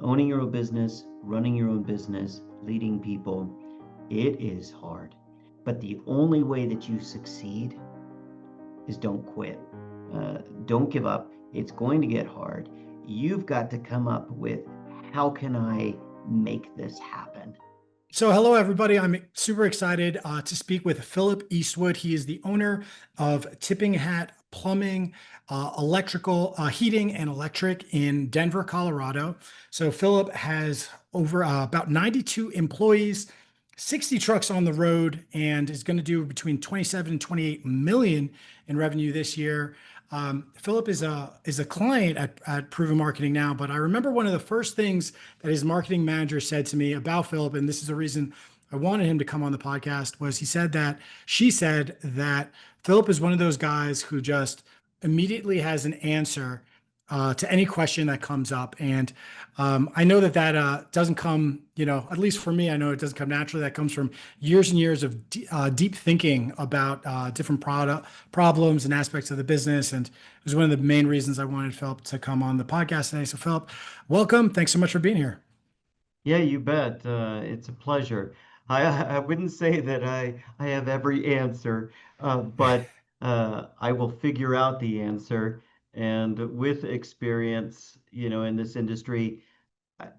Owning your own business, running your own business, leading people, it is hard. But the only way that you succeed is don't quit. Don't give up. It's going to get hard. You've got to come up with how can I make this happen? So, hello, everybody. I'm super excited to speak with Phillip Eastwood. He is the owner of Tipping Hat Plumbing, Electrical, Heating, and Electric in Denver, Colorado. So, Phillip has over about 92 employees, 60 trucks on the road, and is going to do between 27 and 28 million in revenue this year. Philip is a client at Proven Marketing now, but I remember one of the first things that his marketing manager said to me about Philip, and this is the reason I wanted him to come on the podcast, was she said that Philip is one of those guys who just immediately has an answer to any question that comes up. And I know that doesn't come, at least for me, I know it doesn't come naturally. That comes from years and years of deep thinking about different problems and aspects of the business. And it was one of the main reasons I wanted Philip to come on the podcast today. So, Philip, welcome. Thanks so much for being here. Yeah, you bet. It's a pleasure. I wouldn't say that I have every answer, but I will figure out the answer. And with experience, in this industry,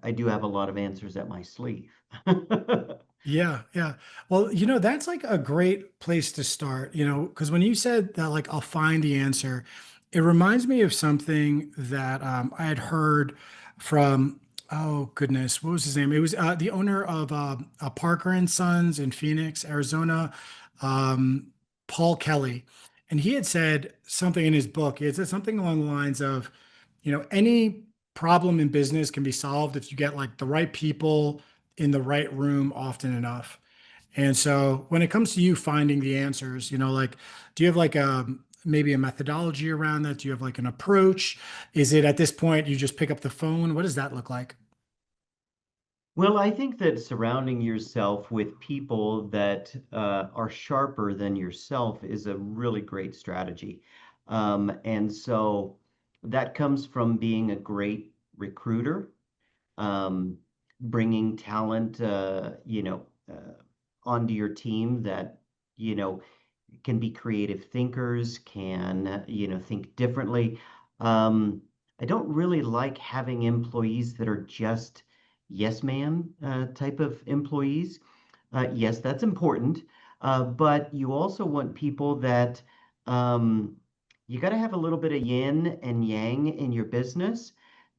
I do have a lot of answers at my sleeve. Yeah, yeah. Well, that's like a great place to start, because when you said that, like, I'll find the answer, it reminds me of something that I had heard from, oh goodness, what was his name? It was the owner of Parker and Sons in Phoenix, Arizona, um, Paul Kelly. And he had said something in his book. He had said something along the lines of, any problem in business can be solved if you get like the right people in the right room often enough. And so when it comes to you finding the answers, like, do you have like maybe a methodology around that? Do you have like an approach? Is it at this point you just pick up the phone? What does that look like? Well, I think that surrounding yourself with people that are sharper than yourself is a really great strategy. And so that comes from being a great recruiter, um, bringing talent, onto your team that, you know, can be creative thinkers, can, think differently. Um, I don't really like having employees that are just yes man type of employees. Yes, that's important. But you also want people that um, you got to have a little bit of yin and yang in your business.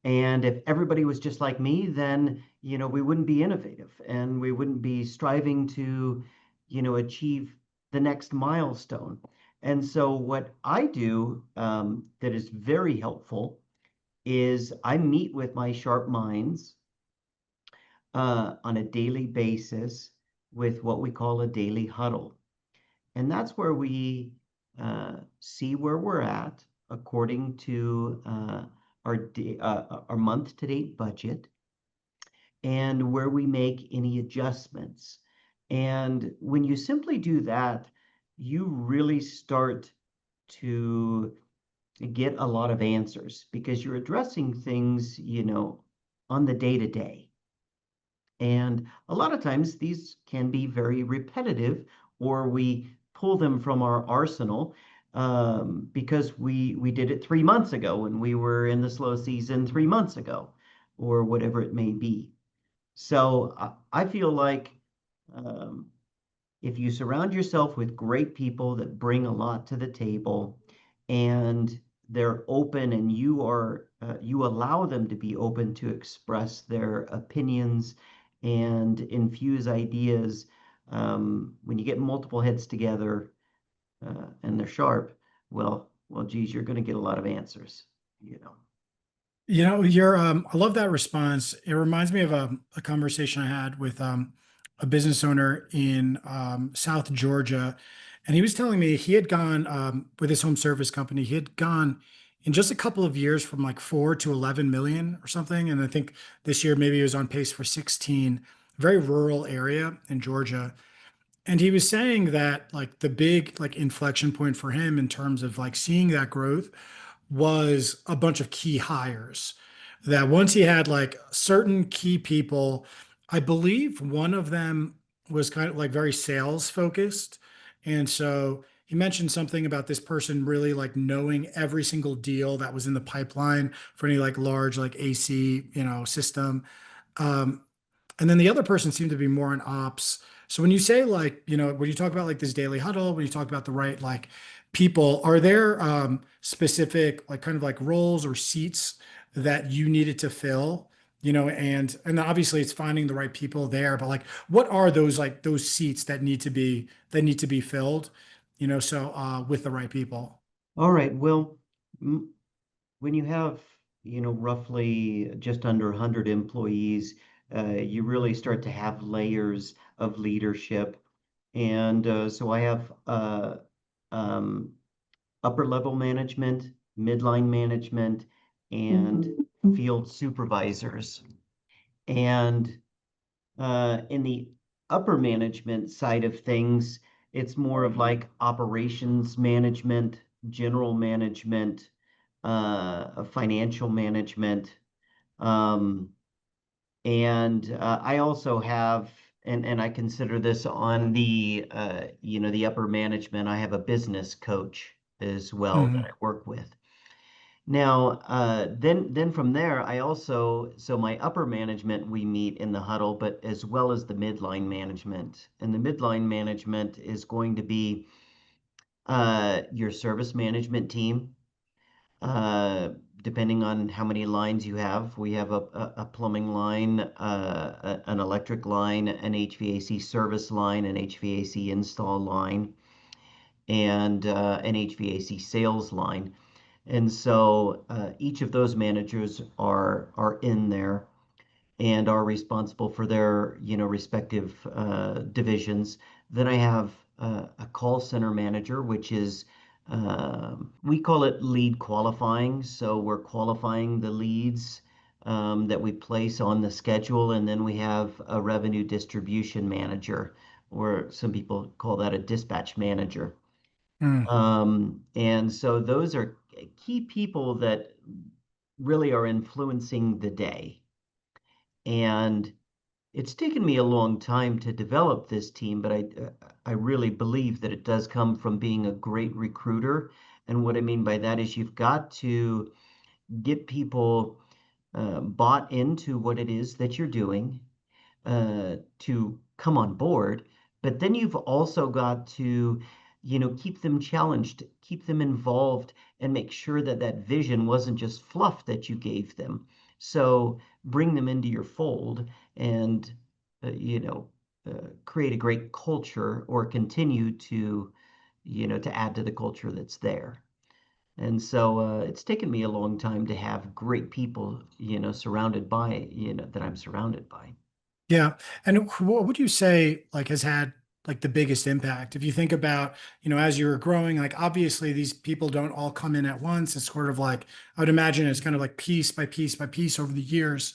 And if everybody was just like me, then, we wouldn't be innovative and we wouldn't be striving to, achieve the next milestone. And so what I do that is very helpful is I meet with my sharp minds on a daily basis with what we call a daily huddle. And that's where we see where we're at according to our month to date budget and where we make any adjustments. And when you simply do that, you really start to get a lot of answers because you're addressing things, on the day to day. And a lot of times these can be very repetitive, or we pull them from our arsenal because we did it 3 months ago when we were in the slow season 3 months ago, or whatever it may be. So I feel like um, if you surround yourself with great people that bring a lot to the table and they're open and you allow them to be open to express their opinions and infuse ideas, when you get multiple heads together and they're sharp, well geez, you're going to get a lot of answers. I love that response. It reminds me of a conversation I had with a business owner in South Georgia. And he was telling me he had gone with his home service company, he had gone in just a couple of years from like 4 to 11 million or something. And I think this year maybe he was on pace for 16, very rural area in Georgia. And he was saying that like the big like inflection point for him in terms of like seeing that growth was a bunch of key hires that once he had like certain key people, I believe one of them was kind of like very sales focused. And so he mentioned something about this person really like knowing every single deal that was in the pipeline for any like large like AC, system. Um, and then the other person seemed to be more in ops. So when you say like, when you talk about like this daily huddle, when you talk about the right like people, are there specific like kind of like roles or seats that you needed to fill? And obviously it's finding the right people there, but like what are those like those seats that need to be filled, with the right people? All right. Well, m when you have, roughly just under 100 employees, you really start to have layers of leadership. And so I have um, upper level management, midline management, and field supervisors. And in the upper management side of things, it's more of like operations management, general management, financial management. Um, and I also have, and I consider this on the, the upper management, I have a business coach as well that I Mhm. work with. Now, then from there, so my upper management, we meet in the huddle, but as well as the midline management. And the midline management is going to be your service management team, uh, depending on how many lines you have. We have a plumbing line, an electric line, an HVAC service line, an HVAC install line, and an HVAC sales line. And so each of those managers are in there and are responsible for their respective divisions. Then I have a call center manager, which is we call it lead qualifying. So we're qualifying the leads that we place on the schedule, and then we have a revenue distribution manager, or some people call that a dispatch manager. Mm. And so those are key people that really are influencing the day. And it's taken me a long time to develop this team, but I really believe that it does come from being a great recruiter. And what I mean by that is you've got to get people bought into what it is that you're doing to come on board, but then you've also got to, keep them challenged, keep them involved, and make sure that that vision wasn't just fluff that you gave them. So bring them into your fold and, create a great culture or continue to, to add to the culture that's there. And so it's taken me a long time to have great people, surrounded by, that I'm surrounded by. Yeah. And what would you say like has had like the biggest impact? If you think about, as you were growing, like obviously these people don't all come in at once. It's sort of like, I would imagine it's kind of like piece by piece by piece over the years.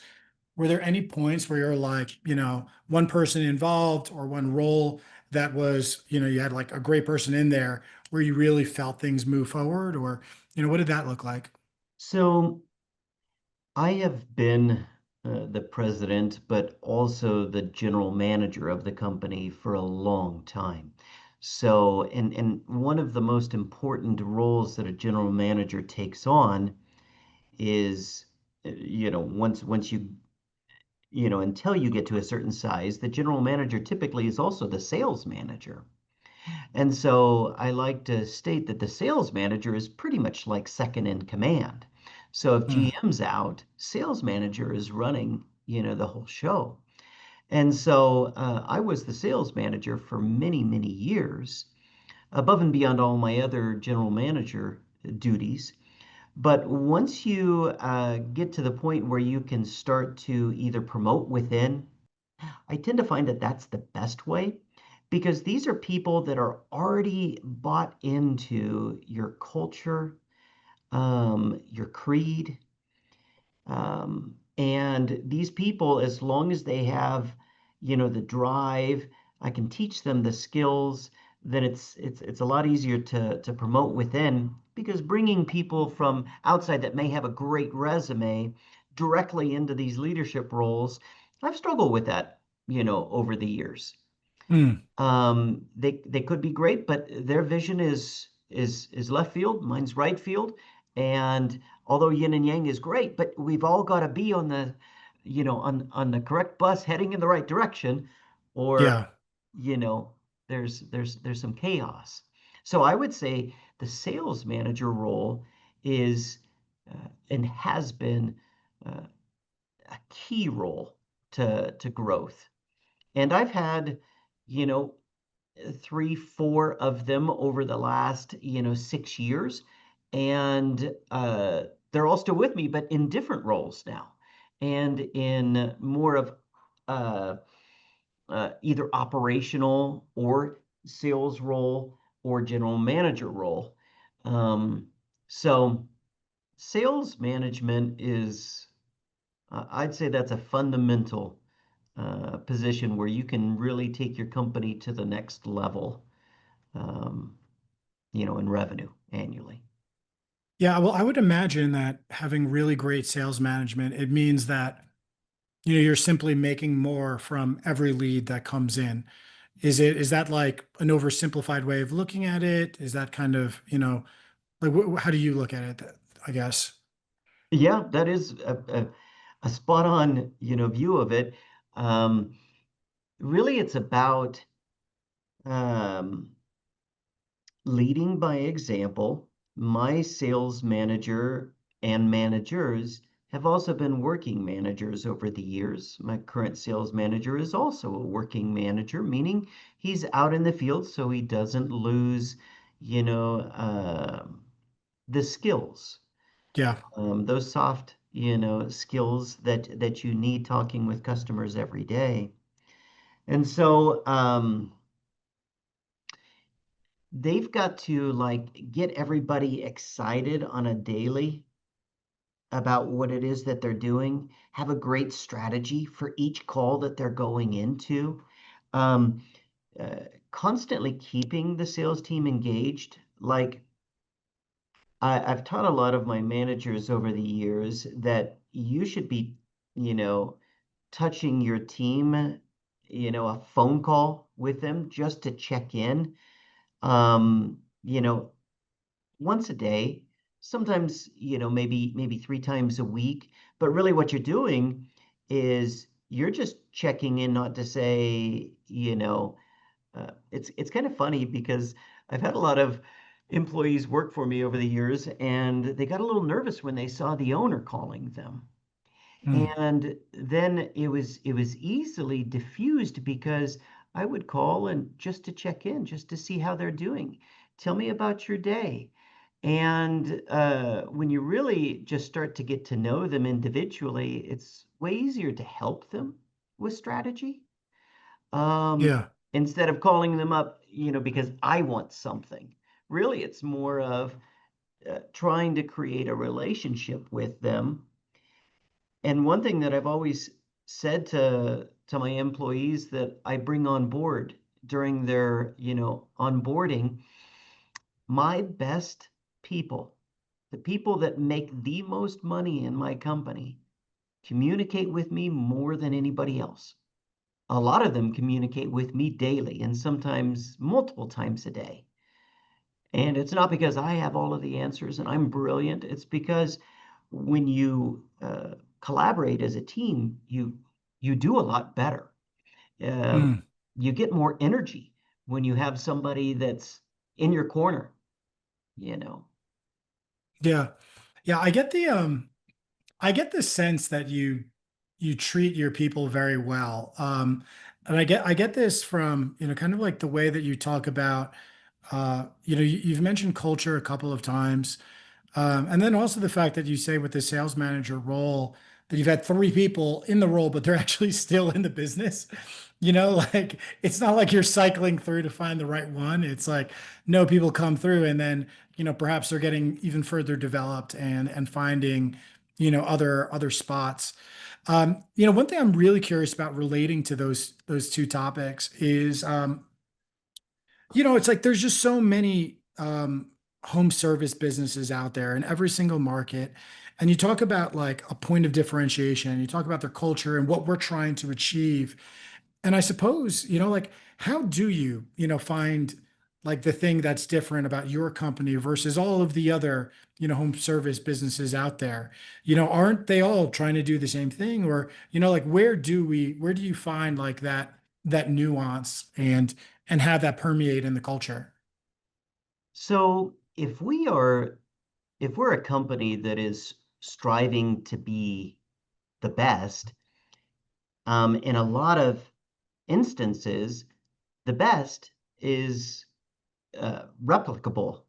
Were there any points where you're like, one person involved or one role that was, you had like a great person in there where you really felt things move forward? Or, what did that look like? So I have been the president, but also the general manager of the company for a long time. So, and one of the most important roles that a general manager takes on is, once until you get to a certain size, the general manager typically is also the sales manager. And so I like to state that the sales manager is pretty much like second in command. So if Mm. GM's out, sales manager is running, the whole show. And so I was the sales manager for many, many years, above and beyond all my other general manager duties. But once you get to the point where you can start to either promote within, I tend to find that that's the best way because these are people that are already bought into your culture, your creed. And these people, as long as they have, the drive, I can teach them the skills, then it's a lot easier to promote within because bringing people from outside that may have a great resume directly into these leadership roles, I've struggled with that, over the years. Mm, They could be great, but their vision is left field, mine's right field. And although yin and yang is great, but we've all got to be on the, on the correct bus heading in the right direction, or, yeah. you know, there's some chaos. So I would say the sales manager role is and has been uh, a key role to growth. And I've had, you know, three, four of them over the last, 6 years. And they're all still with me, but in different roles now and in more of uh, either operational or sales role or general manager role. Um, so sales management is, I'd say that's a fundamental position where you can really take your company to the next level, um, in revenue annually. Yeah, well, I would imagine that having really great sales management, it means that, you're simply making more from every lead that comes in. Is that like an oversimplified way of looking at it? Is that kind of, like how do you look at it, I guess? Yeah, that is a spot on, view of it. Um, Really, it's about um, leading by example. My sales manager and managers have also been working managers over the years. My current sales manager is also a working manager, meaning he's out in the field so he doesn't lose, you know, uh, the skills, Yeah. those soft, skills that you need talking with customers every day. And so, they've got to like get everybody excited on a daily about what it is that they're doing, have a great strategy for each call that they're going into, um, uh, constantly keeping the sales team engaged. Like I've taught a lot of my managers over the years that you should be, you know, touching your team, a phone call with them just to check in. You know, once a day, sometimes, maybe 3 times a week. But really what you're doing is you're just checking in, not to say, it's kind of funny because I've had a lot of employees work for me over the years, and they got a little nervous when they saw the owner calling them. Mm, And then it was easily diffused because I would call and just to check in, just to see how they're doing. Tell me about your day. And when you really just start to get to know them individually, it's way easier to help them with strategy, um, yeah. instead of calling them up, because I want something. Really, it's more of trying to create a relationship with them. And one thing that I've always said to my employees that I bring on board during their, onboarding, my best people, the people that make the most money in my company, communicate with me more than anybody else. A lot of them communicate with me daily and sometimes multiple times a day. And it's not because I have all of the answers and I'm brilliant. It's because when you collaborate as a team, you do a lot better. Um, Mm, you get more energy when you have somebody that's in your corner, you know. yeah. Yeah. I get the sense that you treat your people very well. And I get this from, kind of like the way that you talk about, you've mentioned culture a couple of times. And then also the fact that you say with the sales manager role that you've had three people in the role, but they're actually still in the business. Like it's not like you're cycling through to find the right one. It's like no, people come through and then, perhaps they're getting even further developed and finding, other spots. One thing I'm really curious about relating to those two topics is it's like there's just so many. home service businesses out there in every single market. And you talk about like a point of differentiation, you talk about their culture and what we're trying to achieve. And I suppose, like, how do you, find like the thing that's different about your company versus all of the other, home service businesses out there? Aren't they all trying to do the same thing? Or, like, where do you find like that nuance and have that permeate in the culture? So if we're a company that is striving to be the best, in a lot of instances, the best is replicable,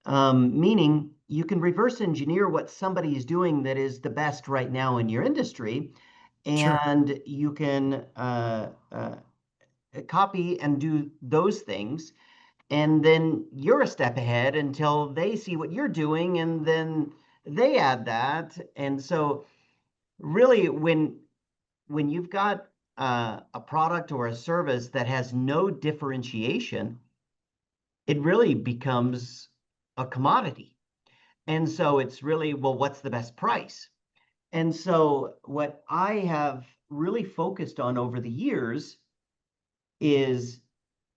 meaning you can reverse engineer what somebody is doing that is the best right now in your industry, Sure. and you can copy and do those things. And then you're a step ahead until they see what you're doing, and then they add that. And so, really, when you've got a product or a service that has no differentiation, it really becomes a commodity. And so it's really, well, what's the best price? And so what I have really focused on over the years is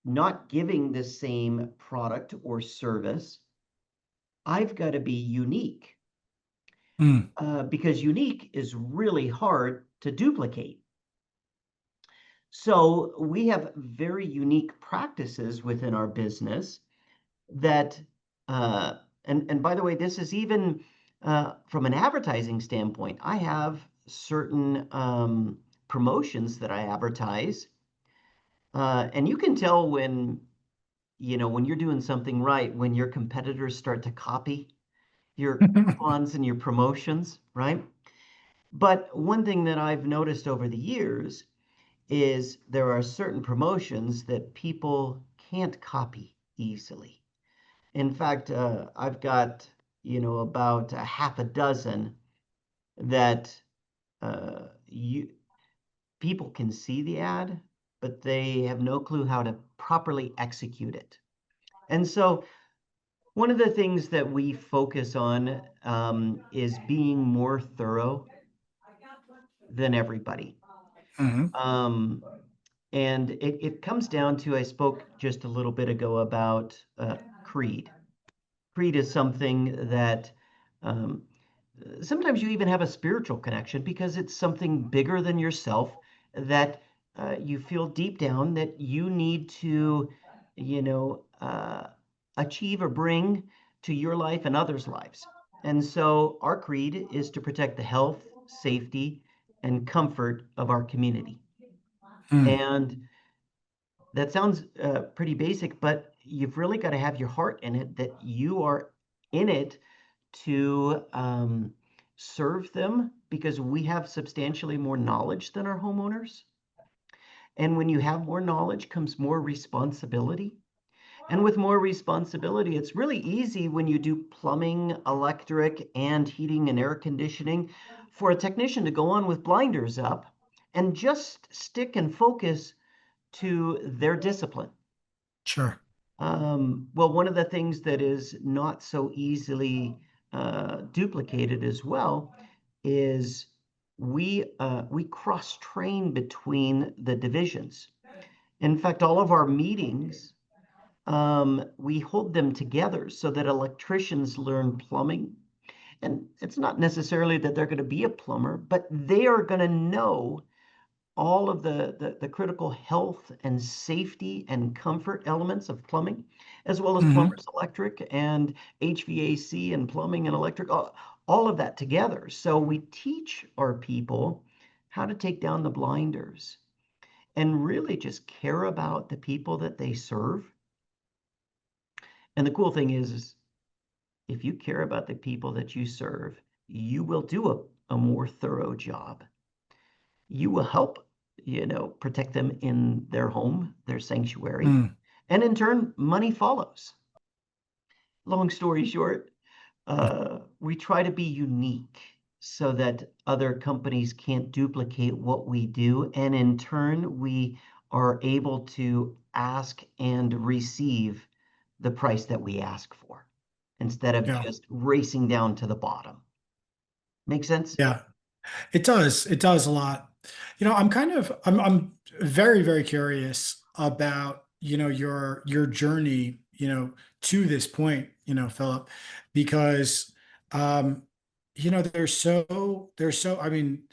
not giving the same product or service. I've got to be unique, Mm, because unique is really hard to duplicate. So we have very unique practices within our business that, and by the way, this is even from an advertising standpoint. I have certain promotions that I advertise, and you can tell when, when you're doing something right, when your competitors start to copy your coupons and your promotions, right? But one thing that I've noticed over the years is there are certain promotions that people can't copy easily. In fact, I've got, about a half a dozen that you people can see the ad, but they have no clue how to properly execute it. And so one of the things that we focus on is being more thorough than everybody. mhm, Um, and it comes down to, I spoke just a little bit ago about creed. Creed is something that um, sometimes you even have a spiritual connection because it's something bigger than yourself that you feel deep down that you need to, you know, uh, achieve or bring to your life and others' lives. And so our creed is to protect the health, safety, and comfort of our community. mm, And that sounds pretty basic, but you've really got to have your heart in it, that you are in it to serve them because we have substantially more knowledge than our homeowners. And when you have more knowledge comes more responsibility. And with more responsibility, it's really easy when you do plumbing, electric, and heating and air conditioning for a technician to go on with blinders up and just stick and focus to their discipline. sure. Well, one of the things that is not so easily duplicated as well is we cross train between the divisions. In fact, all of our meetings, we hold them together so that electricians learn plumbing. And it's not necessarily that they're going to be a plumber, but they are going to know all of the critical health and safety and comfort elements of plumbing, as well as Mhm, plumbers electric and HVAC and plumbing and electric, all of that together. So we teach our people how to take down the blinders and really just care about the people that they serve. And the cool thing is if you care about the people that you serve, you will do a more thorough job. You will help, protect them in their home, their sanctuary. mm, And in turn, money follows. Long story short, we try to be unique so that other companies can't duplicate what we do. And in turn, we are able to ask and receive the price that we ask for. instead of Yeah. just racing down to the bottom. Make sense? Yeah. It does. It does a lot. I'm very, very curious about, your journey, to this point, Philip, because um, I mean,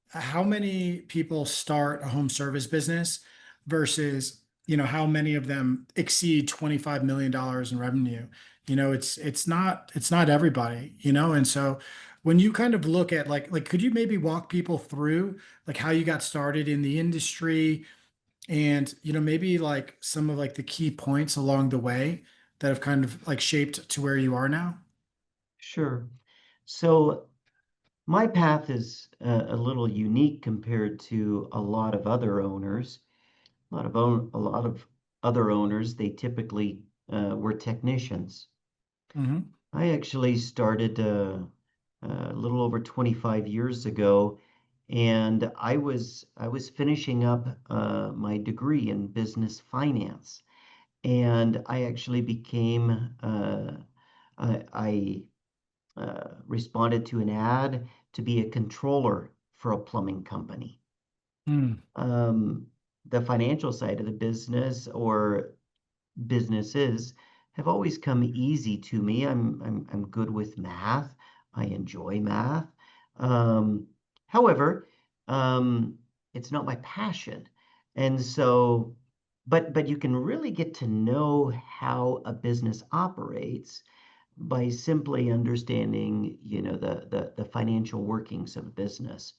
how many people start a home service business versus how many of them exceed $25 million in revenue. It's not everybody, and so when you kind of look at like could you maybe walk people through like how you got started in the industry, and maybe like some of like the key points along the way that have kind of like shaped to where you are now? Sure. So my path is a little unique compared to a lot of other owners. A lot of other owners, they typically were technicians. Hmm. I actually started a little over 25 years ago, and I was finishing up my degree in business finance, and I actually became I responded to an ad to be a controller for a plumbing company. Mm, Um, the financial side of the business or businesses have always come easy to me. I'm good with math. I enjoy math. Um, however, um, it's not my passion. And so, but you can really get to know how a business operates by simply understanding, the financial workings of business.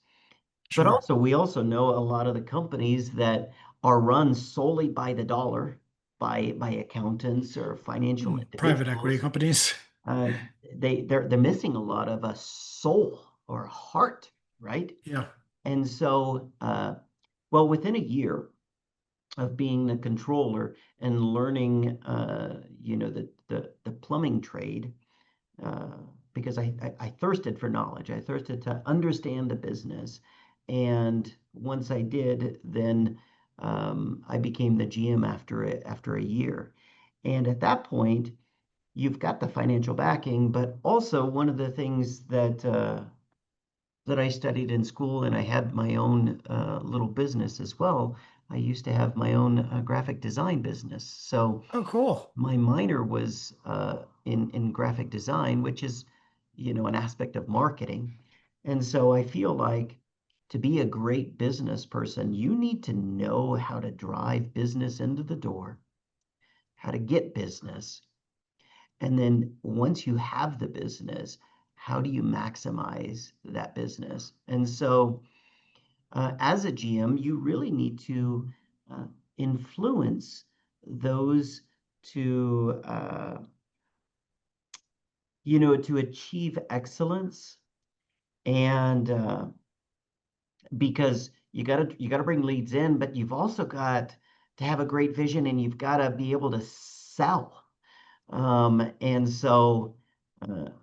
But sure. also, we also know a lot of the companies that are run solely by the dollar, by accountants or financial Private equity individuals. companies. Uh, they're missing a lot of a soul or a heart, right? Yeah. And so, well, within a year of being the controller and learning, the plumbing trade, uh, because I thirsted for knowledge. I thirsted to understand the business. And once I did, then I became the GM after a year. And at that point, you've got the financial backing, but also one of the things that I studied in school, and I had my own little business as well. I used to have my own graphic design business. So Oh, cool. my minor was in graphic design, which is, an aspect of marketing. And so I feel like to be a great business person, you need to know how to drive business into the door, how to get business. And then once you have the business, how do you maximize that business? And so as a GM, you really need to uh, influence those to to achieve excellence, and because you got to bring leads in, but you've also got to have a great vision, and you've got to be able to sell. And so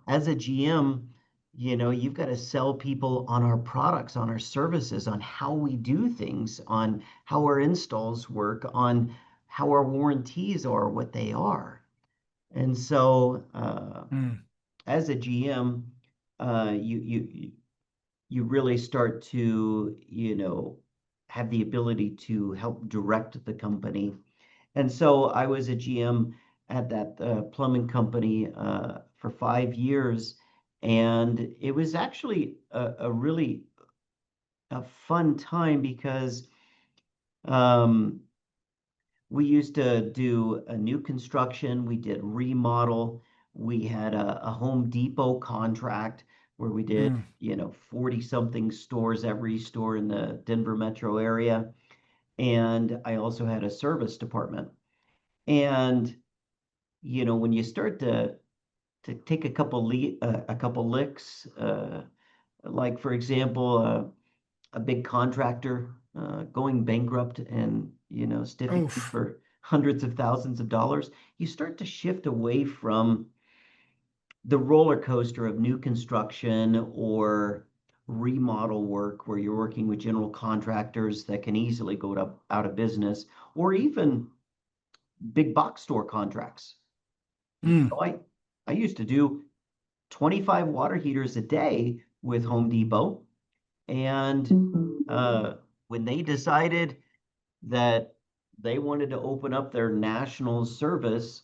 as a GM, you've got to sell people on our products, on our services, on how we do things, on how our installs work, on how our warranties are, what they are. And so Mm, as a GM, you really start to, have the ability to help direct the company. And so I was a GM at that plumbing company for 5 years, and it was actually a really a fun time because um, we used to do a new construction, we did remodel, we had a Home Depot contract where we did, mm, 40 something stores, every store in the Denver metro area. And I also had a service department. And, when you start to take a couple licks, like for example, a big contractor going bankrupt and stiffing you oof. for hundreds of thousands of dollars, you start to shift away from the roller coaster of new construction or remodel work where you're working with general contractors that can easily out of business, or even big box store contracts. You Mm, know, I used to do 25 water heaters a day with Home Depot. And when they decided that they wanted to open up their national service,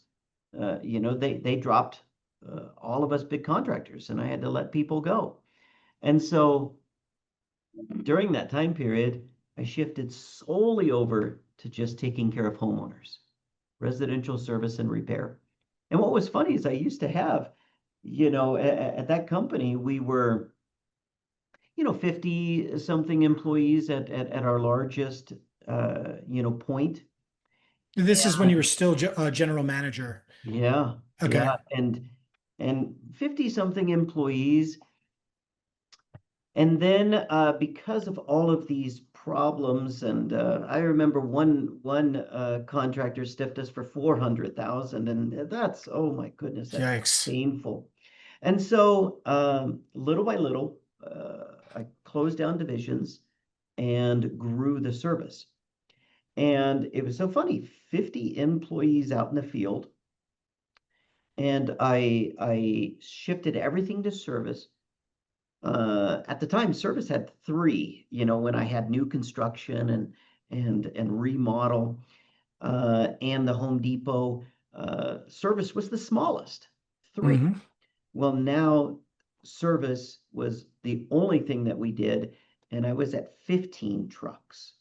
they dropped all of us big contractors, and I had to let people go. And so during that time period, I shifted solely over to just taking care of homeowners, residential service and repair. And what was funny is I used to have, at that company, we were 50 something employees at our largest, point. This is when you were And still general manager. yeah, Okay. yeah. And 50 something employees. And then because of all of these problems, and I remember one contractor stiffed us for 400,000, and that's, oh my goodness, that's Yikes. painful. And so little by little, I closed down divisions and grew the service. And it was so funny, 50 employees out in the field, and I shifted everything to service. At the time, service had three, when I had new construction and remodel, and the Home Depot, service was the smallest, three. Hmm. Well, now service was the only thing that we did, and I was at 15 trucks.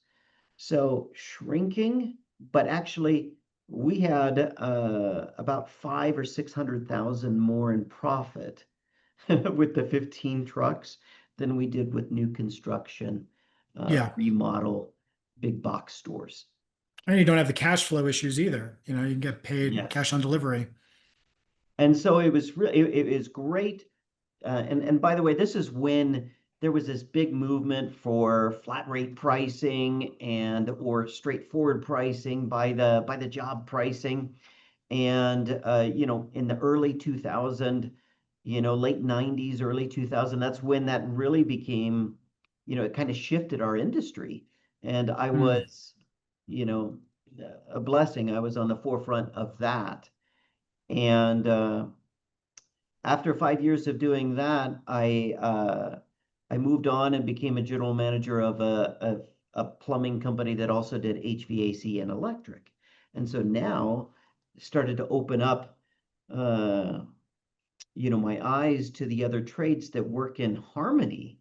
So shrinking, but actually we had about five or 600,000 more in profit with the 15 trucks than we did with new construction, Yeah. remodel, big box stores. And you don't have the cash flow issues either. You can get paid Yes. cash on delivery. And so it was really, it is great. And by the way, this is when there was this big movement for flat rate pricing and or straightforward pricing by the job pricing. And in the early 2000, late 90s, early 2000, that's when that really became, it kind of shifted our industry. And I Mm. was, you know, a blessing. I was on the forefront of that. And after 5 years of doing that, I moved on and became a general manager of a plumbing company that also did HVAC and electric. And so now started to open up, uh, my eyes to the other trades that work in harmony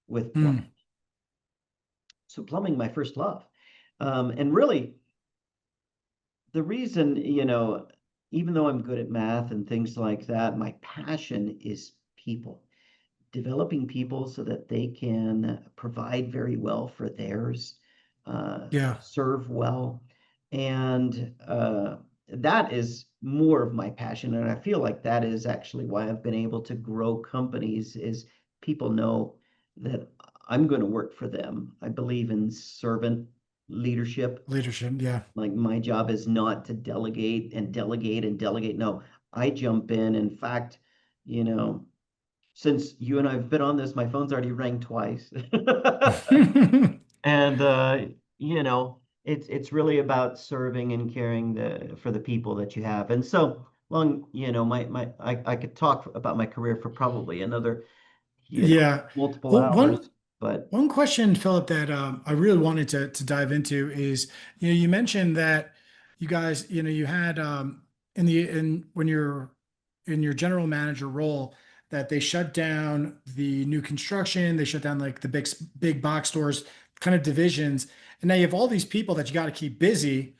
with plumbing. Mm. So plumbing, my first love. And really, the reason, even though I'm good at math and things like that, my passion is people, developing people so that they can provide very well for theirs, Yeah. serve well. And that is more of my passion. And I feel like that is actually why I've been able to grow companies is people know that I'm going to work for them. I believe in servant leadership. Leadership. Yeah. Like my job is not to delegate and delegate and delegate. No, I jump in. In fact, you know, since you and I've been on this, my phone's already rang twice. And it's really about serving and caring for the people that you have. And so long, I could talk about my career for probably another, Yeah. multiple Well, hours, but one question, Philip, that I really wanted to dive into is, you mentioned that you guys, you had in when you're in your general manager role that they shut down the new construction, they shut down like the big box stores kind of divisions, and now you have all these people that you got to keep busy,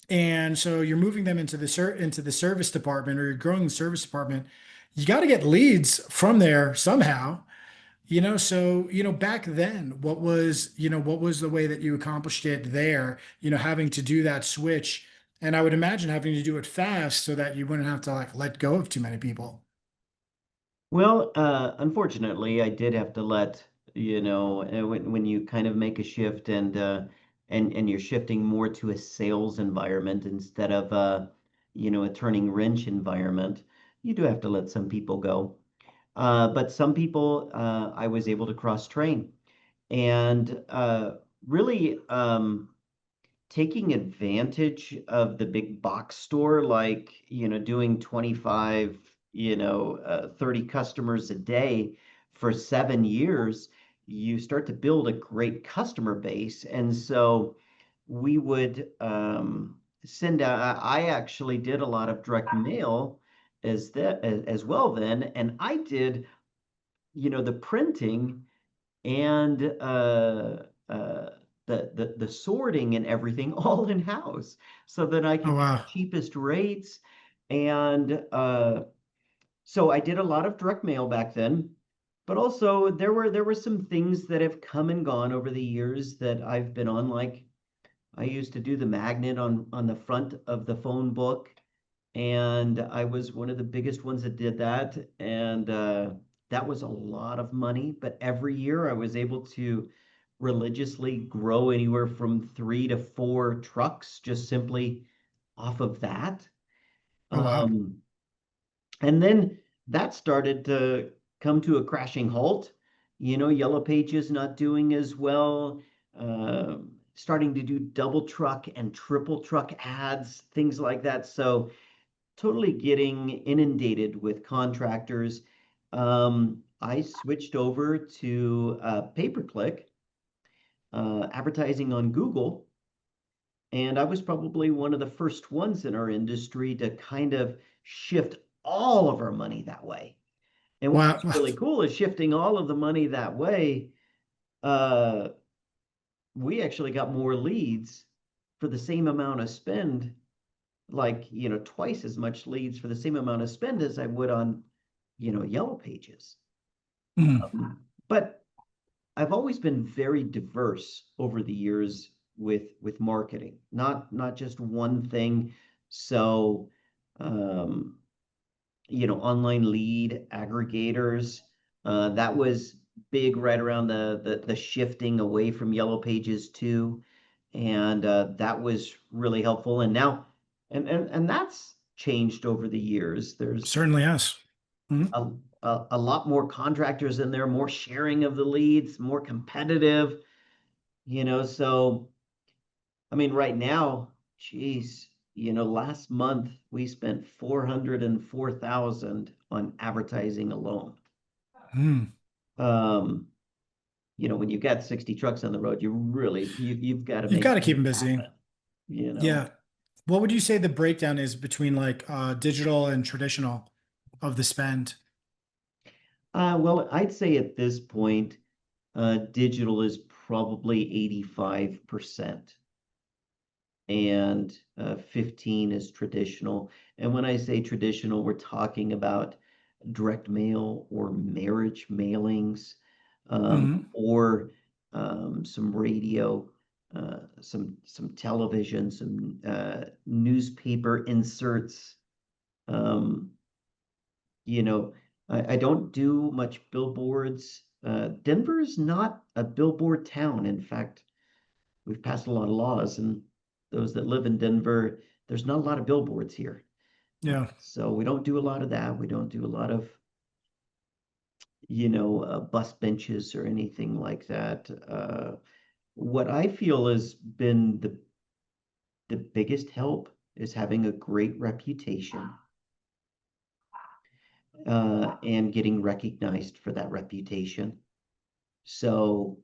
and so you're moving them into the service department, or you're growing the service department. You got to get leads from there somehow. So, back then, what was the way that you accomplished it there, having to do that switch? And I would imagine having to do it fast so that you wouldn't have to like let go of too many people. well, unfortunately, I did have to let, when you kind of make a shift and you're shifting more to a sales environment instead of a turning wrench environment, you do have to let some people go. But some people I was able to cross train and really taking advantage of the big box store, like, doing 25 30 customers a day for 7 years, you start to build a great customer base. And so we would send out, I actually did a lot of direct mail as well then. And I did, the printing and the sorting and everything all in house so that I Oh, could get the wow. cheapest rates. And so I did a lot of direct mail back then, but also there were some things that have come and gone over the years that I've been on. Like I used to do the magnet on the front of the phone book, and I was one of the biggest ones that did that. And that was a lot of money, but every year I was able to religiously grow anywhere from 3 to 4 trucks just simply off of that. Oh, wow. Um, and then that started to come to a crashing halt. Yellow Pages not doing as well, starting to do double truck and triple truck ads, things like that. So totally getting inundated with contractors. I switched over to pay-per-click advertising on Google, and I was probably one of the first ones in our industry to kind of shift all of our money that way. And what Wow. was really cool is shifting all of the money that way. Uh, we actually got more leads for the same amount of spend, like, twice as much leads for the same amount of spend as I would on, Yellow Pages. Mm, But I've always been very diverse over the years with marketing, not just one thing. So, um, online lead aggregators. That was big right around the shifting away from Yellow Pages too, and that was really helpful. And now, and that's changed over the years. There's certainly has. Mm, a, a lot more contractors in there, more sharing of the leads, more competitive. So I mean, right now, geez, last month we spent 404,000 on advertising alone. mm. Um, when you've got 60 trucks on the road, you've got to You've make got to keep things them happen, busy. you know. Yeah. What would you say the breakdown is between like digital and traditional of the spend? Well, I'd say at this point, digital is probably 85%. And 15 is traditional. And when I say traditional, we're talking about direct mail or marriage mailings, Hmm. or some radio, some television, some newspaper inserts. Um, you know, I don't do much billboards. Denver's not a billboard town. In fact, we've passed a lot of laws, and those that live in Denver, there's not a lot of billboards here. Yeah. So we don't do a lot of that. We don't do a lot of, bus benches or anything like that. What I feel has been the biggest help is having a great reputation, and getting recognized for that reputation. So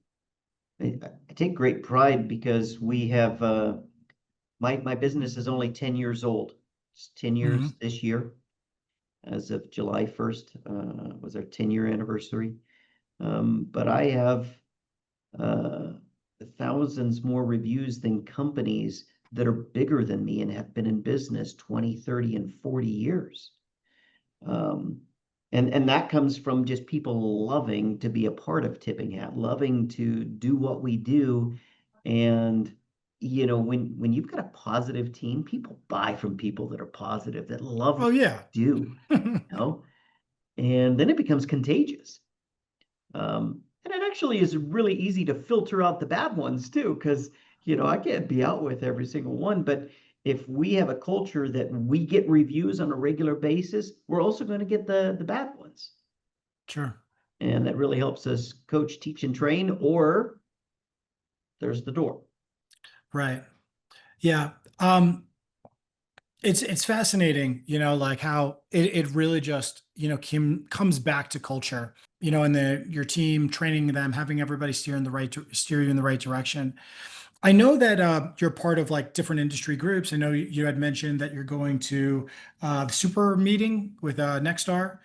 I take great pride because we have my business is only 10 years old. It's 10 years Hmm. this year. As of July 1st, was our 10-year anniversary. But I have uh, thousands more reviews than companies that are bigger than me and have been in business 20, 30, and 40 years. Um, and that comes from just people loving to be a part of Tipping Hat, loving to do what we do. And when you've got a positive team, people buy from people that are positive, that love Oh, what yeah. they do, and then it becomes contagious. And it actually is really easy to filter out the bad ones too, because I can't be out with every single one. But if we have a culture that we get reviews on a regular basis, we're also going to get the bad ones. Sure. And that really helps us coach, teach, and train, or there's the door. Right. Yeah. Um, It's fascinating, like how it really just, comes back to culture, and your team training them, having everybody steer you in the right direction. I know that you're part of like different industry groups. I know you had mentioned that you're going to the super meeting with Nexstar,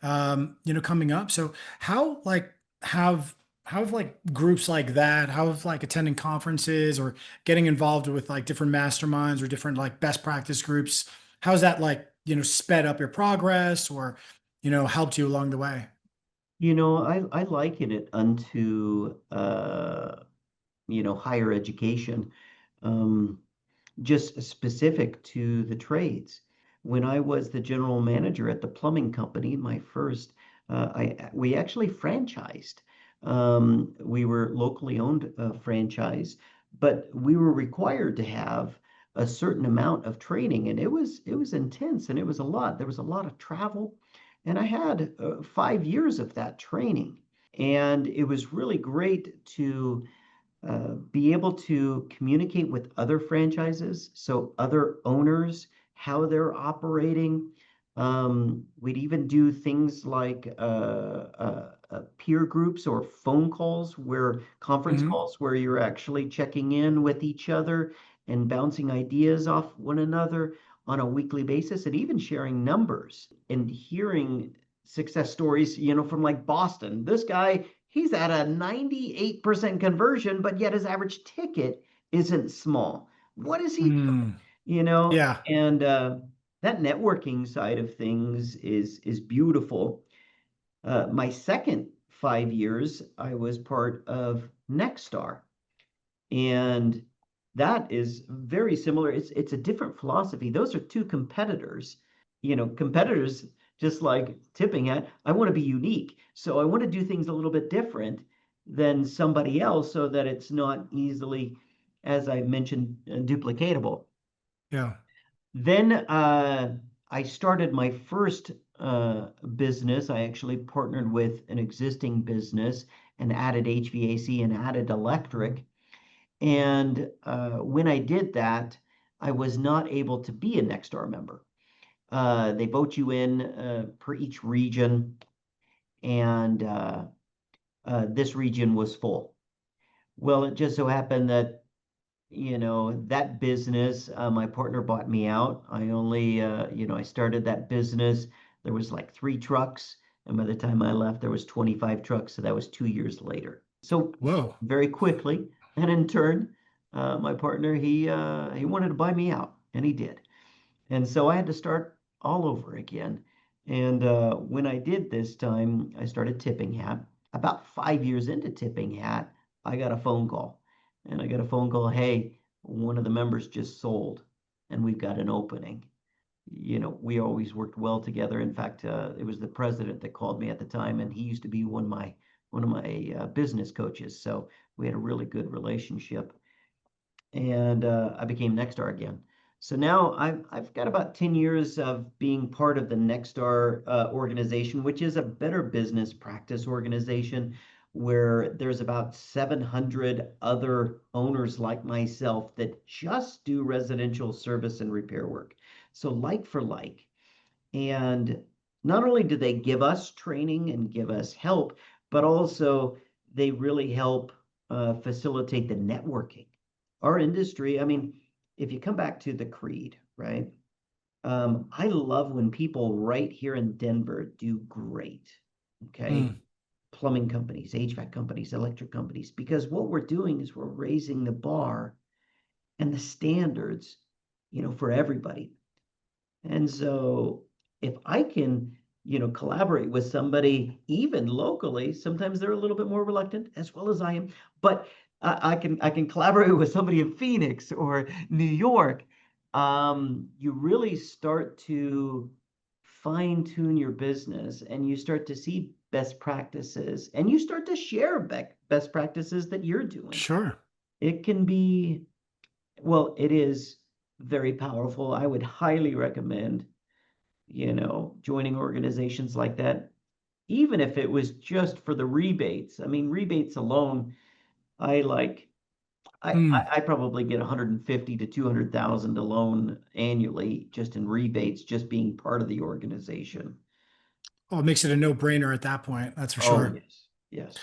coming up. So how like have how have like groups like that, how have like attending conferences or getting involved with like different masterminds or different like best practice groups, how's that like, sped up your progress or, helped you along the way? I liken it unto higher education. Um, just specific to the trades. When I was the general manager at the plumbing company, my first, we actually franchised. We were locally owned franchise, but we were required to have a certain amount of training, and it was intense and it was a lot. There was a lot of travel, and I had 5 years of that training, and it was really great to be able to communicate with other franchises, so other owners, how they're operating. We'd even do things like peer groups or phone calls where conference Hmm. calls where you're actually checking in with each other and bouncing ideas off one another on a weekly basis and even sharing numbers and hearing success stories, from like Boston. This guy, he's at a 98% conversion, but yet his average ticket isn't small. What is he doing? Mm, You know, yeah. and that networking side of things is beautiful. My second 5 years, I was part of Nexstar, and that is very similar. It's a different philosophy. Those are two competitors. Competitors, just like tipping hat, I want to be unique. So I want to do things a little bit different than somebody else so that it's not easily, as I mentioned, duplicatable. Yeah. Then I started my first business. I actually partnered with an existing business and added HVAC and added electric. And when I did that, I was not able to be a Nexstar member. They vote you in per each region, and this region was full. Well, it just so happened that, that business, my partner bought me out. I only, I started that business. There was like 3 trucks, and by the time I left, there was 25 trucks. So that was 2 years later. So Whoa. very quickly, and in turn, my partner he wanted to buy me out, and he did. And so I had to start all over again. And when I did this time, I started tipping hat. About 5 years into tipping hat, I got a phone call. And I got a phone call, hey, one of the members just sold, and we've got an opening. We always worked well together. In fact, it was the president that called me at the time, and he used to be one of my business coaches. So we had a really good relationship, and I became Nexstar again. So now I've got about 10 years of being part of the Nexstar organization, which is a better business practice organization where there's about 700 other owners like myself that just do residential service and repair work. So like for like. And not only do they give us training and give us help, but also they really help facilitate the networking. Our industry, I mean, if you come back to the creed, right? I love when people right here in Denver do great. Okay. Mm, Plumbing companies, HVAC companies, electric companies, because what we're doing is we're raising the bar and the standards, for everybody. And so if I can, collaborate with somebody even locally, sometimes they're a little bit more reluctant as well as I am, but I can collaborate with somebody in Phoenix or New York. You really start to fine tune your business and you start to see best practices and you start to share best practices that you're doing. sure. It can be, well, it is very powerful. I would highly recommend, joining organizations like that, even if it was just for the rebates. I mean, rebates alone, I like I probably get 150 to 200,000 alone annually just in rebates, just being part of the organization. Oh, it makes it a no-brainer at that point. That's for Oh, sure. yes. Yes.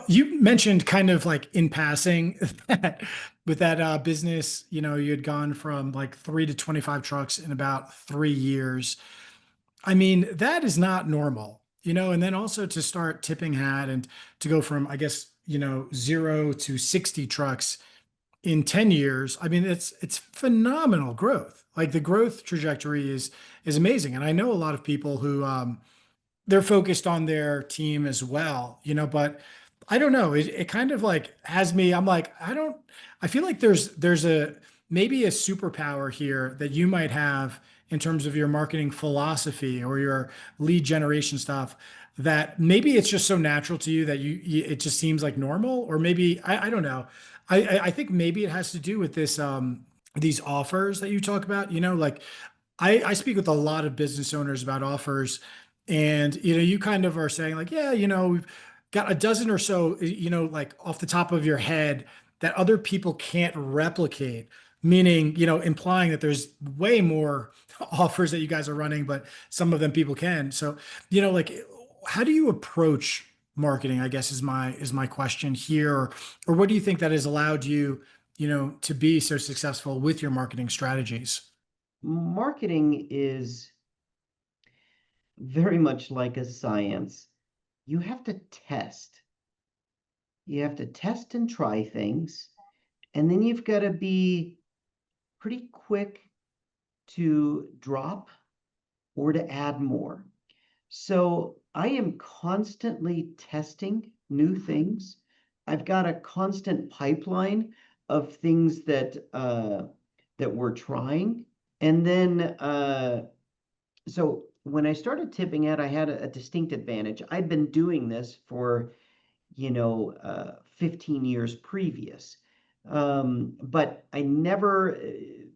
You mentioned kind of like in passing that with that business, you had gone from like 3 to 25 trucks in about 3 years. I mean, that is not normal, and then also to start tipping hat and to go from, I guess, 0 to 60 trucks in 10 years. I mean, it's phenomenal growth. Like the growth trajectory is amazing. And I know a lot of people who they're focused on their team as well, but I don't know. It kind of like has me, I'm like, I feel like there's a maybe a superpower here that you might have in terms of your marketing philosophy or your lead generation stuff that maybe it's just so natural to you that it just seems like normal, or maybe I don't know. I think maybe it has to do with this these offers that you talk about, like I speak with a lot of business owners about offers, and you kind of are saying like, yeah, we've got a dozen or so, like off the top of your head that other people can't replicate, meaning, implying that there's way more offers that you guys are running, but some of them people can. So, like, how do you approach marketing, I guess is my question here, or what do you think that has allowed you, to be so successful with your marketing strategies? Marketing is very much like a science. You have to test. You have to test and try things, and then you've got to be pretty quick to drop or to add more. So I am constantly testing new things. I've got a constant pipeline of things that we're trying. And then so when I started tipping it, I had a distinct advantage. I'd been doing this for 15 years previous. But I never,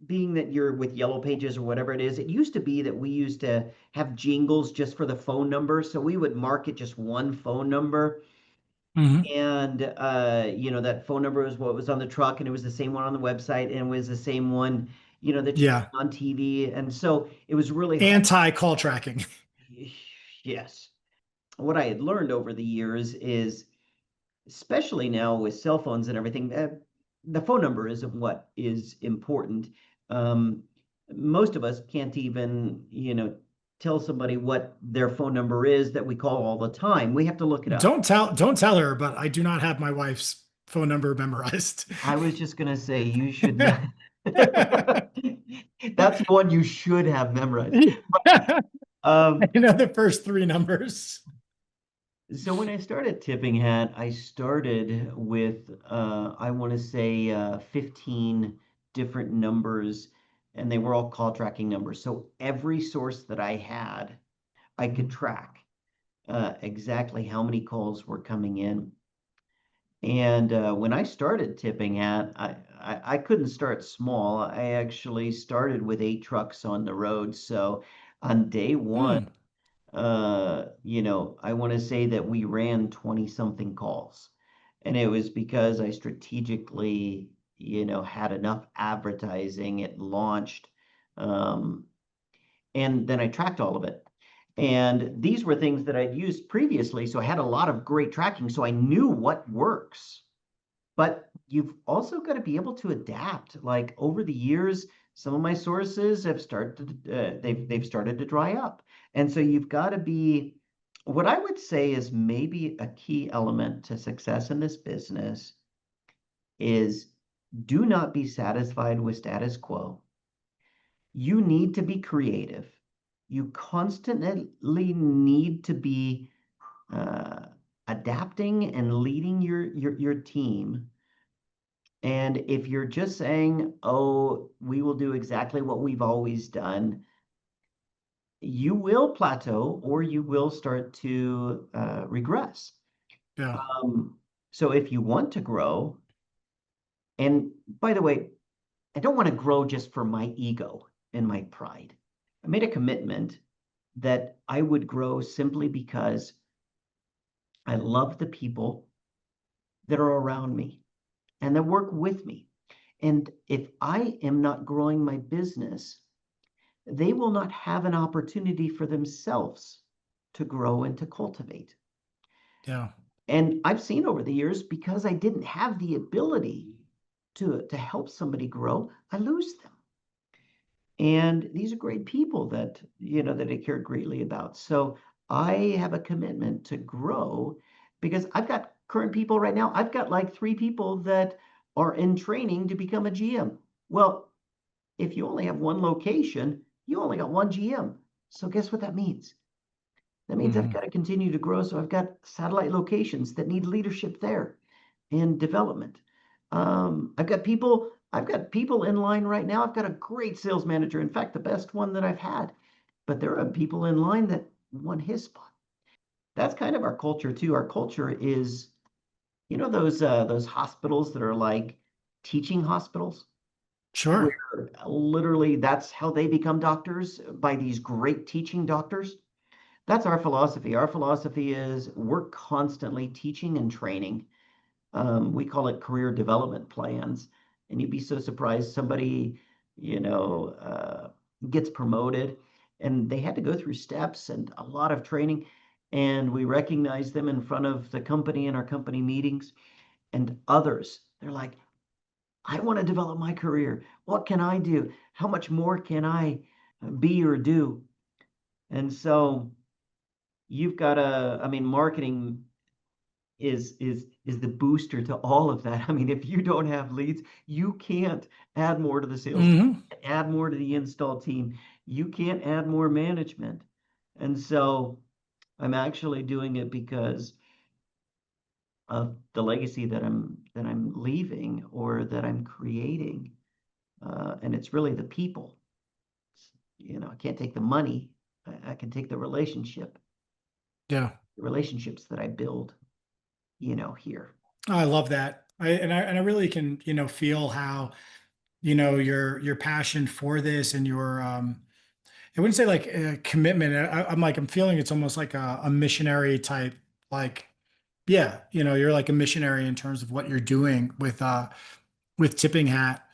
being that you're with Yellow Pages or whatever it is, it used to be that we used to have jingles just for the phone number. So we would market just one phone number. Hmm. And, that phone number was what was on the truck, and it was the same one on the website, and it was the same one, that you Yeah. on TV. And so it was really hard. Anti-call tracking. Yes. What I had learned over the years is, especially now with cell phones and everything, the phone number isn't what is important. Um, Most of us can't even, tell somebody what their phone number is that we call all the time. We have to look it up. Don't tell her, but I do not have my wife's phone number memorized. I was just gonna say you should not. That's one you should have memorized. I Um, know the first three numbers. So when I started Tipping Hat, I started with I want to say 15 different numbers, and they were all call tracking numbers. So every source that I had, I could track exactly how many calls were coming in. And when I started Tipping Hat, I couldn't start small. I actually started with 8 trucks on the road. So on day one, Hmm. I want to say that we ran 20 something calls. And it was because I strategically, had enough advertising, it launched. Um, and then I tracked all of it. And these were things that I'd used previously. So I had a lot of great tracking. So I knew what works. But you've also got to be able to adapt. Like over the years, some of my sources have started they've started to dry up. And so you've got to be, what I would say is maybe a key element to success in this business is do not be satisfied with status quo. You need to be creative. You constantly need to be uh, adapting and leading your team. And if you're just saying, oh, we will do exactly what we've always done, you will plateau or you will start to regress. Yeah. Um, so if you want to grow, and by the way, I don't want to grow just for my ego and my pride. I made a commitment that I would grow simply because I love the people that are around me. and that work with me. And if I am not growing my business, they will not have an opportunity for themselves to grow and to cultivate. Yeah. And I've seen over the years, because I didn't have the ability to help somebody grow, I lose them. And these are great people that, that I care greatly about. So I have a commitment to grow because I've got current people right now. I've got like three people that are in training to become a GM. Well, if you only have one location, you only got one GM. So guess what that means? That means I've Hmm. got to continue to grow. So I've got satellite locations that need leadership there and development. I've got people in line right now. I've got a great sales manager. In fact, the best one that I've had. But there are people in line that won his spot. That's kind of our culture too. Our culture is, those hospitals that are like teaching hospitals, Sure. where literally that's how they become doctors, by these great teaching doctors. That's our philosophy. Our philosophy is we're constantly teaching and training. We call it career development plans. And you'd be so surprised somebody, you know, uh, gets promoted and they had to go through steps and a lot of training. And we recognize them in front of the company in our company meetings, and others. They're like, I want to develop my career. What can I do? How much more can I be or do? And so you've got to, I mean, marketing is the booster to all of that. I mean, if you don't have leads, you can't add more to the sales team, Hmm. add more to the install team. You can't add more management. And so I'm actually doing it because of the legacy that I'm leaving or that I'm creating. And it's really the people. I can't take the money. I can take Yeah. the relationships that I build, here. I love that. And I really can, feel how, your passion for this and your I wouldn't say like a commitment. I'm feeling it's almost like a missionary type, like, yeah, you're like a missionary in terms of what you're doing with Tipping Hat.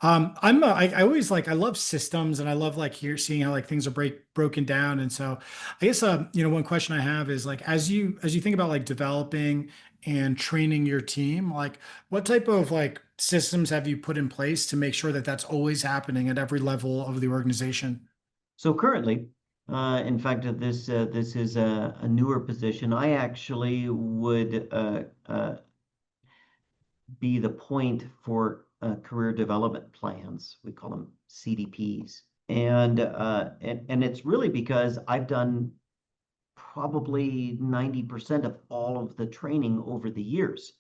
I always like, I love systems and I love like here seeing how like things are broken down. And so I guess, one question I have is like, as you think about like developing and training your team, like what type of like systems have you put in place to make sure that that's always happening at every level of the organization? So currently, in fact, this is a newer position. I actually would be the point for career development plans. We call them CDPs, and it's really because I've done probably 90% of all of the training over the years.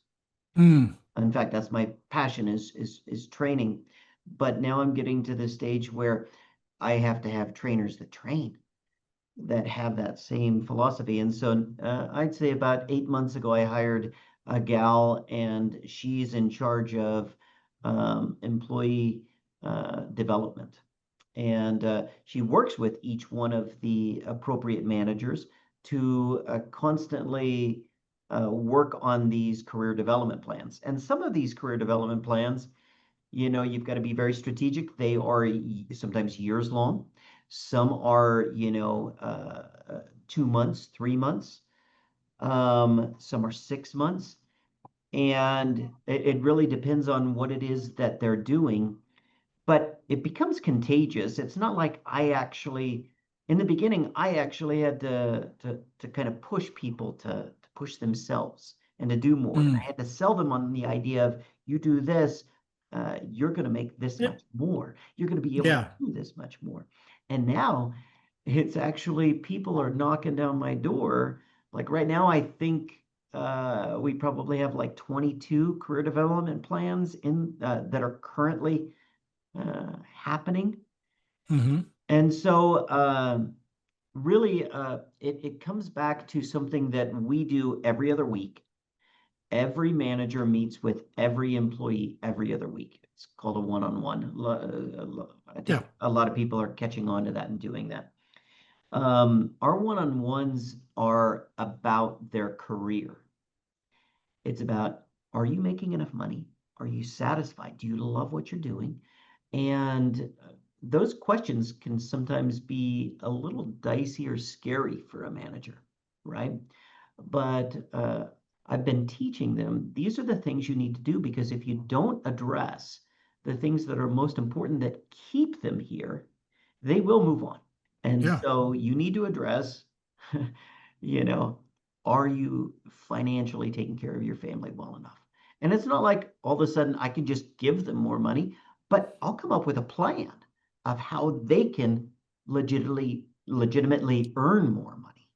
Mm, In fact, that's my passion is training. But now I'm getting to the stage where I have to have trainers that train, that have that same philosophy. And so I'd say about 8 months ago, I hired a gal, and she's in charge of employee development. And she works with each one of the appropriate managers to constantly work on these career development plans. And some of these career development plans, you've got to be very strategic. They are sometimes years long. Some are, 2 months, 3 months. Some are 6 months. And it really depends on what it is that they're doing, but it becomes contagious. It's not like in the beginning, I actually had to kind of push people to push themselves and to do more. And I mm. had to sell them on the idea of, you do this, you're going to make this Yeah. much more. You're going to be able to Yeah. do this much more. And now it's actually people are knocking down my door. Like right now, I think we probably have like 22 career development plans in that are currently happening. Hmm. And so, really, it comes back to something that we do every other week. Every manager meets with every employee every other week. It's called a one-on-one. I Yeah. think a lot of people are catching on to that and doing that. Our one-on-ones are about their career. It's about, are you making enough money? Are you satisfied? Do you love what you're doing? And those questions can sometimes be a little dicey or scary for a manager, right? But I've been teaching them these are the things you need to do because if you don't address the things that are most important that keep them here, they will move on. And Yeah. so you need to address, you know, are you financially taking care of your family well enough? And it's not like all of a sudden I can just give them more money, but I'll come up with a plan of how they can legitimately earn more money.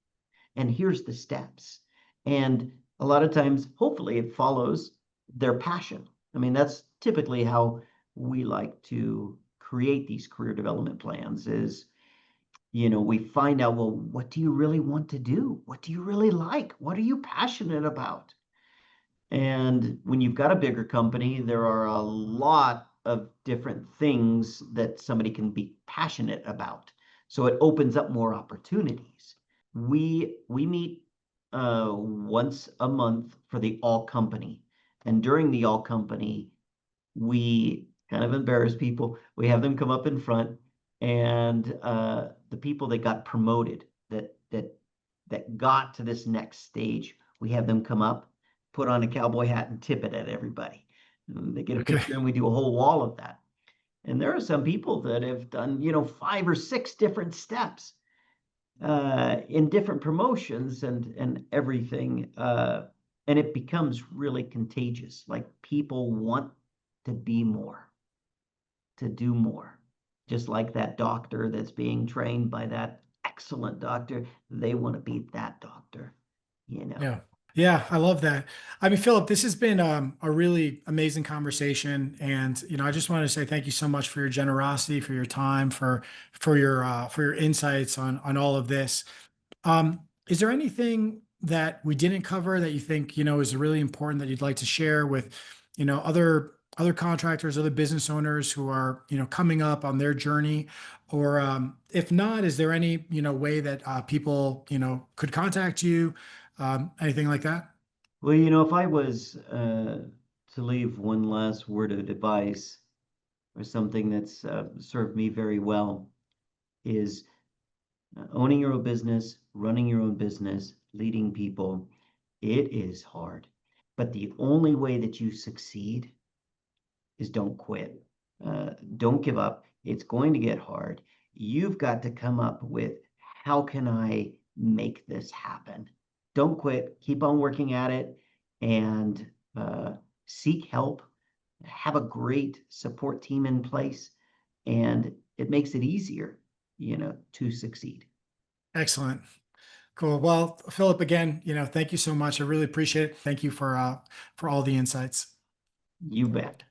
And here's the steps. And a lot of times, hopefully, it follows their passion. I mean, that's typically how we like to create these career development plans is, we find out, well, what do you really want to do? What do you really like? What are you passionate about? And when you've got a bigger company, there are a lot of different things that somebody can be passionate about. So it opens up more opportunities. We meet once a month for the all company. And during the all company, we kind of embarrass people. We have them come up in front, and the people that got promoted, that got to this next stage, we have them come up, put on a cowboy hat, and tip it at everybody. And they get a Okay. picture, and we do a whole wall of that. And there are some people that have done, 5 or 6 different steps in different promotions and everything. And it becomes really contagious. Like people want to be more, to do more. Just like that doctor that's being trained by that excellent doctor, they want to be that doctor, you know. Yeah. Yeah, I love that. I mean, Philip, this has been a really amazing conversation, and I just wanted to say thank you so much for your generosity, for your time, for your insights on all of this. Is there anything that we didn't cover that you think, is really important that you'd like to share with, other contractors, other business owners who are, coming up on their journey? Or if not, is there any, way that people, could contact you? Anything like that? Well, if I was to leave one last word of advice or something that's served me very well is owning your own business, running your own business, leading people. It is hard. But the only way that you succeed is don't quit. Don't give up. It's going to get hard. You've got to come up with how can I make this happen? Don't quit. Keep on working at it and seek help. Have a great support team in place, and it makes it easier, to succeed. Excellent. Cool. Well, Philip, again, thank you so much. I really appreciate it. Thank you for all the insights. You bet.